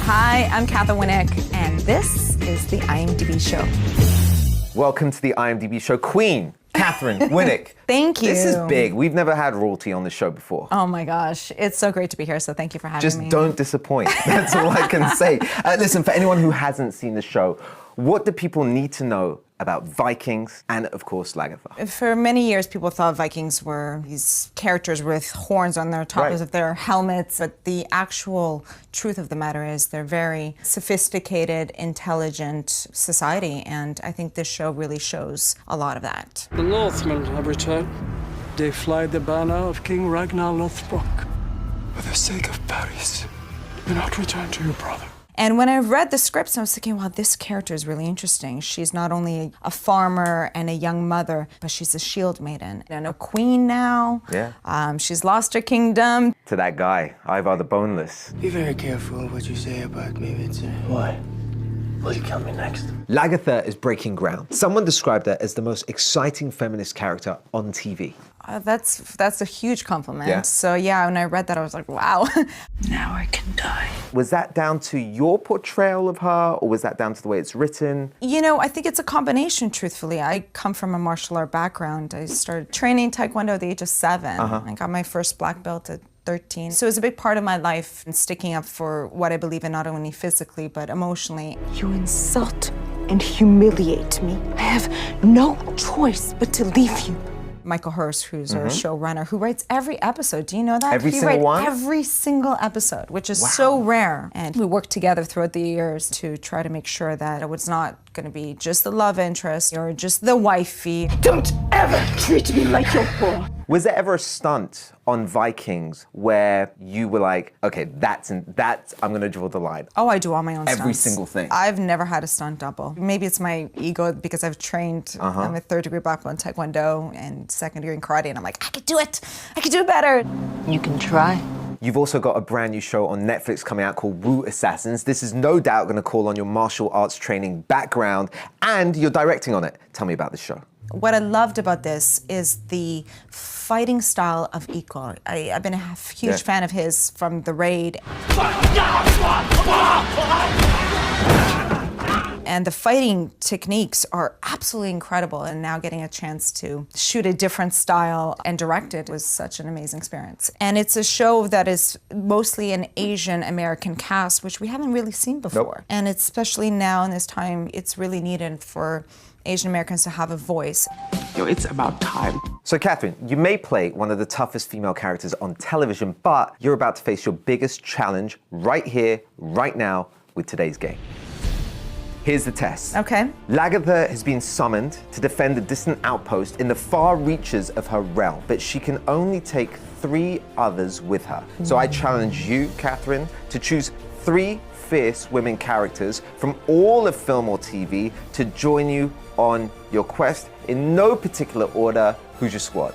Hi, I'm Katheryn Winnick, and this is the IMDb show. Welcome to the IMDb show. Queen, Katheryn Winnick. Thank you. This is big. We've never had royalty on the show before. Oh my gosh, it's so great to be here, so thank you for having me. Just don't disappoint. That's all I can say. Listen, for anyone who hasn't seen the show, what do people need to know about Vikings and, of course, Lagertha? For many years, people thought Vikings were these characters with horns on their tops of their helmets, but the actual truth of the matter is they're very sophisticated, intelligent society, and I think this show really shows a lot of that. The Northmen have returned. They fly the banner of King Ragnar Lothbrok. For the sake of Paris, do not return to your brother. And when I read the scripts, I was thinking, wow, this character is really interesting. She's not only a farmer and a young mother, but she's a shield maiden and a queen now. Yeah. She's lost her kingdom. To that guy, Ivar the Boneless. Be very careful what you say about me, Vincent. Why? Will you kill me next? Lagertha is breaking ground. Someone described her as the most exciting feminist character on TV. That's a huge compliment. Yeah. So yeah, when I read that, I was like, wow. Now I can die. Was that down to your portrayal of her, or was that down to the way it's written? You know, I think it's a combination, truthfully. I come from a martial art background. I started training Taekwondo at the age of 7. I got my first black belt at 13. So it was a big part of my life and sticking up for what I believe in, not only physically, but emotionally. You insult and humiliate me. I have no choice but to leave you. Michael Hurst, who's our showrunner, who writes every episode. Do you know that? Every he single one? Every single episode, which is so rare. And we worked together throughout the years to try to make sure that it was not going to be just the love interest or just the wifey. Don't ever treat me like your whore. Was there ever a stunt on Vikings where you were like, okay, I'm gonna draw the line? Oh, I do all my own stunts. Every single thing? I've never had a stunt double. Maybe it's my ego because I've trained, I'm a 3rd degree black belt in Taekwondo and 2nd degree in karate, and I'm like, I could do it. I could do it better. You can try. You've also got a brand new show on Netflix coming out called Wu Assassins. This is no doubt gonna call on your martial arts training background, and you're directing on it. Tell me about the show. What I loved about this is the fighting style of Iko. I've been a huge fan of his from The Raid. And the fighting techniques are absolutely incredible, and now getting a chance to shoot a different style and direct it was such an amazing experience. And it's a show that is mostly an Asian American cast, which we haven't really seen before. And it's, especially now in this time, it's really needed for Asian Americans to have a voice. It's about time. So Katheryn, you may play one of the toughest female characters on television, but you're about to face your biggest challenge right here, right now, with today's game. Here's the test. Okay. Lagertha has been summoned to defend a distant outpost in the far reaches of her realm, but she can only take 3 others with her. So I challenge you, Katheryn, to choose 3 fierce women characters from all of film or TV to join you on your quest in no particular order. Who's your squad?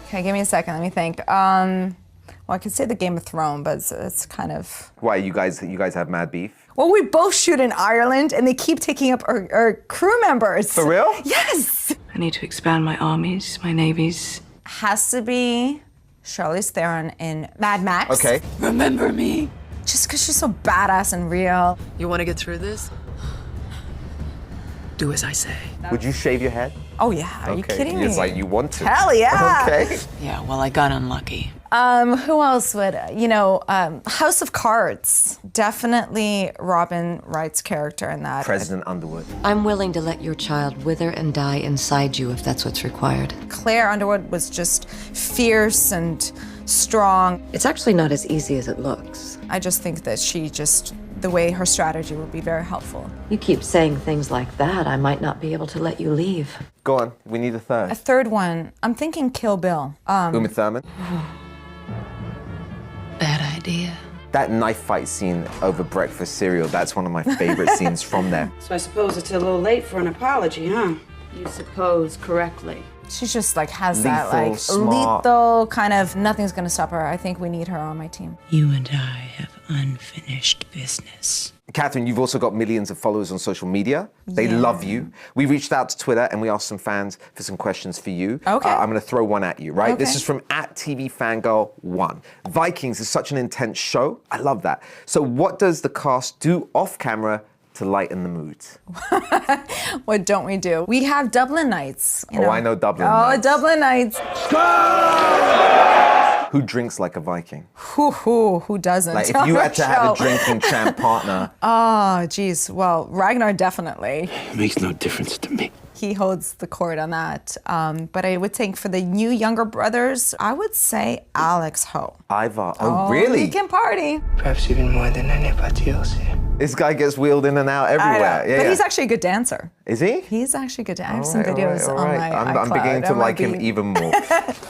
Okay, give me a second, let me think. Well, I could say the Game of Thrones, but it's kind of... Why, you guys have mad beef? Well, we both shoot in Ireland, and they keep taking up our crew members. For real? Yes! I need to expand my armies, my navies. Has to be Charlize Theron in Mad Max. Okay. Remember me. Just because she's so badass and real. You want to get through this? Do as I say. Would you shave your head? Oh yeah, are you kidding me? It's like you want to. Hell yeah! Okay. Yeah, well, I got unlucky. Who else would, House of Cards. Definitely Robin Wright's character in that. President Underwood. I'm willing to let your child wither and die inside you if that's what's required. Claire Underwood was just fierce and strong. It's actually not as easy as it looks. I just think that the way her strategy would be very helpful. You keep saying things like that, I might not be able to let you leave. Go on, we need a third. A third one, I'm thinking Kill Bill. Uma Thurman. Bad idea. That knife fight scene over breakfast cereal, that's one of my favorite scenes from there. So I suppose it's a little late for an apology, huh? You suppose correctly. She just has Lethal, that smart. lethal kind of, nothing's gonna stop her. I think we need her on my team. You and I have unfinished business. Katheryn, you've also got millions of followers on social media. They love you. We reached out to Twitter and we asked some fans for some questions for you. Okay. I'm going to throw one at you, right? Okay. This is from @TVFangirl1. Vikings is such an intense show. I love that. So what does the cast do off camera to lighten the mood? What don't we do? We have Dublin nights. You know? I know Dublin Oh, nights. Dublin nights. Who drinks like a Viking? Who doesn't? Like if you had to have a drinking champ partner. Oh, geez. Well, Ragnar definitely. It makes no difference to me. He holds the court on that. But I would think for the new younger brothers, I would say Alex Ho. Ivar. Oh, really? He can party. Perhaps even more than anybody else here. This guy gets wheeled in and out everywhere. But he's actually a good dancer. Is he? He's actually good. I have some videos all right. on my I'm beginning to iCloud, like him MIB. even more.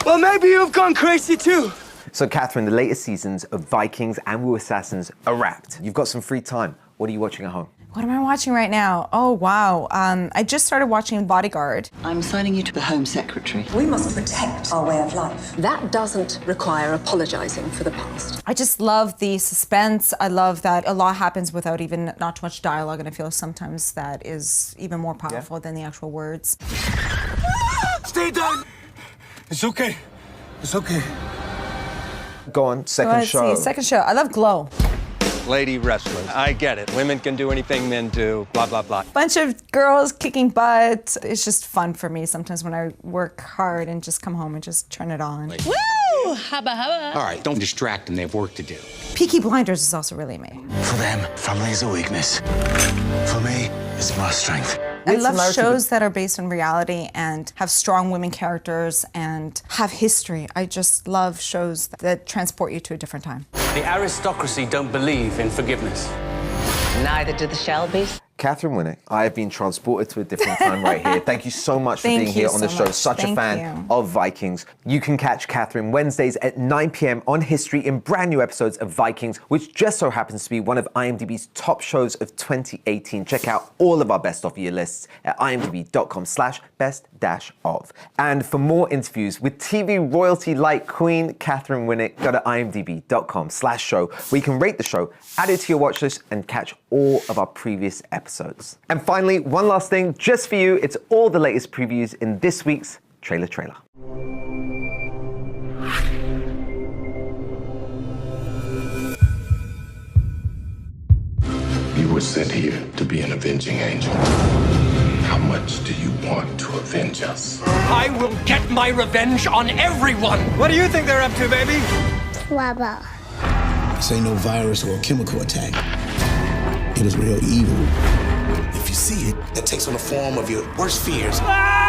Well, maybe you've gone crazy too. So, Katheryn, the latest seasons of Vikings and Wu Assassins are wrapped. You've got some free time. What are you watching at home? What am I watching right now? Oh, wow. I just started watching Bodyguard. I'm assigning you to the Home Secretary. We must protect our way of life. That doesn't require apologizing for the past. I just love the suspense. I love that a lot happens without even not too much dialogue, and I feel sometimes that is even more powerful than the actual words. Stay down. It's okay. It's okay. Go on, second show. See, second show. I love Glow. Lady wrestlers. I get it. Women can do anything men do, blah, blah, blah. Bunch of girls kicking butt. It's just fun for me sometimes when I work hard and just come home and just turn it on. Woo! Hubba hubba. All right, don't distract them. They have work to do. Peaky Blinders is also really amazing. For them, family is a weakness. For me, it's my strength. I love shows that are based on reality and have strong women characters and have history. I just love shows that transport you to a different time. The aristocracy don't believe in forgiveness. Neither do the Shelbys. Katheryn Winnick, I have been transported to a different time right here. Thank you so much for being here on the show. Such a fan of Vikings. You can catch Katheryn Wednesdays at 9 p.m. on History in brand new episodes of Vikings, which just so happens to be one of IMDb's top shows of 2018. Check out all of our best of year lists at imdb.com/best-of. And for more interviews with TV royalty like Queen Katheryn Winnick, go to imdb.com/show, where you can rate the show, add it to your watch list, and catch all of our previous episodes. And finally, one last thing just for you. It's all the latest previews in this week's Trailer. You were sent here to be an avenging angel. How much do you want to avenge us? I will get my revenge on everyone. What do you think they're up to, baby? Flubber. This ain't no virus or a chemical attack. It is real evil. If you see it, that takes on the form of your worst fears. Ah!